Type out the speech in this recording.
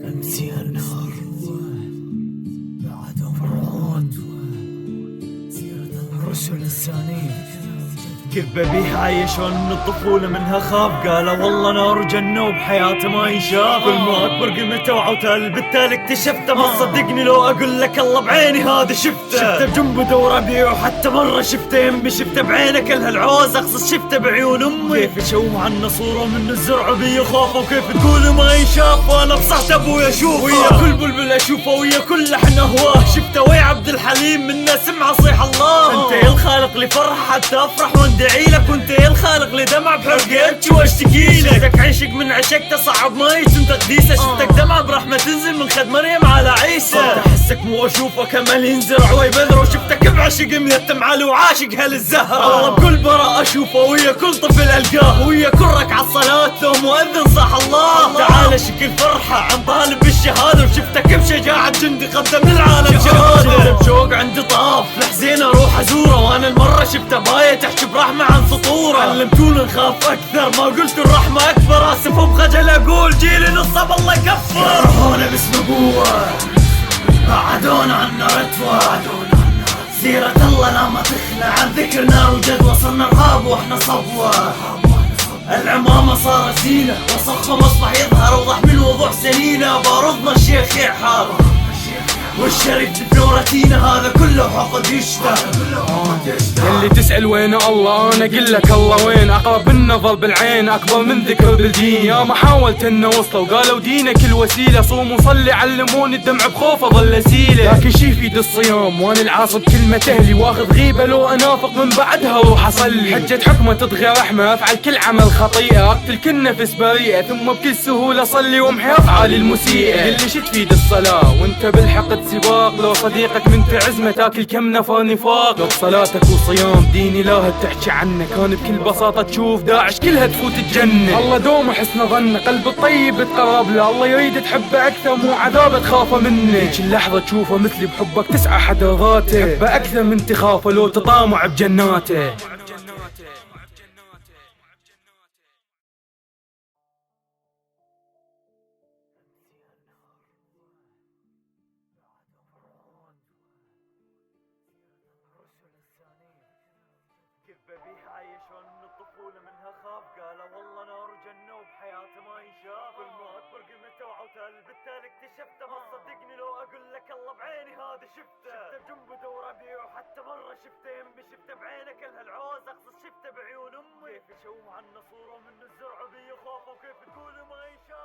أمسي النهر بعدهم فرعون الرسل الثانيين. كيف ببيه عايشون من الطفولة منها خاف، قال والله نار وجنة وبحياته ما ينشاف. كل ما أكبر قيمته وعوتال بالتالي اكتشفته، ما تصدقني لو أقول لك الله بعيني هذا شفته بجنبه دور أبيع، وحتى مرة شفته يمي شفته بعينه كل هالعوز أقصص شفته بعيون أمي. كيف يشوه عنا صورة من الزرع بي خوفه، وكيف تقول ما ينشاف وأنا بصحت أبويا أشوفه، ويا كل بلبل أشوفه ويا كل لحن أهواه. شفته ويا عبد الحليم منا سمع صيح الله، أنت يا الخالق لفرح حتى أفرح وندعي لك، وانت يا الخالق لدمع بحرقي ابكي واشتكي لك. شفتك عشق من عشقته صعب ما يتم تقديسه، شفتك دمع برحمة تنزل من خد مريم على عيسى. صرت احسك مو اشوفه كمال ينزرع ويبذر، وشفتك بعشق ميتم علي وعاشق هالزهرة. الله بكل براء اشوفه ويا كل طفل القاه، ويا كل ركعة صلاة لو مؤذن صح الله. تعال شكل فرحة عن طالب بالشهادة، وشفتك بشجاعة جندي قدم للعالم شهادة. بشوق عندي طاف لحزين اروح ازوره، وانا المرة شفته باية تحكي برحمة عن سطوره. علمتونا نخاف اكثر ما قلت الرحمة اكبر، اسف وبخجل اقول جيلي نصب الله يكفر. عرفونا باسم قوة بعدونا عنا رتوة، سيرة الله لا ما تخلى عن ذكرنا وجدوى. صرنا ارهاب واحنا صبوة، العمامة صار زينة وصخم اصبح يظهر اوضح من وضوح سنينة. بارضنا الشيخ يحار والشريف بفلورتينا، هذا كله حقد يشتى. اللي تسأل وين الله انا اقول لك الله وين، اقرب النظر بالعين اكبر من ذكر بالدين. يا ما حاولت ان اوصله وقالوا دينك الوسيله، صوم وصلي علموني الدمع بخوفه ظل اسيله. لكن شي يفيد الصيام وانا العاصب كلمة اهلي، واخذ غيبه لو انافق من بعدها روح اصلي. حجة حكمه تطغى رحمه افعل كل عمل خطيئه، اقتل كل نفس بريئه ثم بكل سهوله اصلي وامحي افعالي المسيئه. قل لي شو تفيد الصلاه وانت بالحقد سباق، لو صديقك من تعزمه تاكل كم نفر نفاق. لو بصلاتك وصيام دين اله بتحكي عنه، كان بكل بساطه تشوف داعش كلها تفوت الجنه. الله دوم حسن ظن قلب الطيب تقرب له، الله يريد تحبه اكثر مو عذاب تخافه منه. هيك اللحظه تشوفه مثلي بحبك تسعى حداراته، تحبه اكثر من تخافه لو تطامع بجناته. كيف ببيه عايشون من الطفولة منها خاف، قال والله نار وجنة وبحياته ما ينشاف. كل ما اكبر قيمته وعوتال بالتالي اكتشفته، ما تصدقني لو اقول لك الله بعيني هذا شفته بجنبه دور ابيع، وحتى مرة شفته يمي شفته بعينه كل هالعوز اقصص شفته بعيون امي. كيف يشوه عنا صورة من الزرع بي خوفه، وكيف تقول ما ينشاف.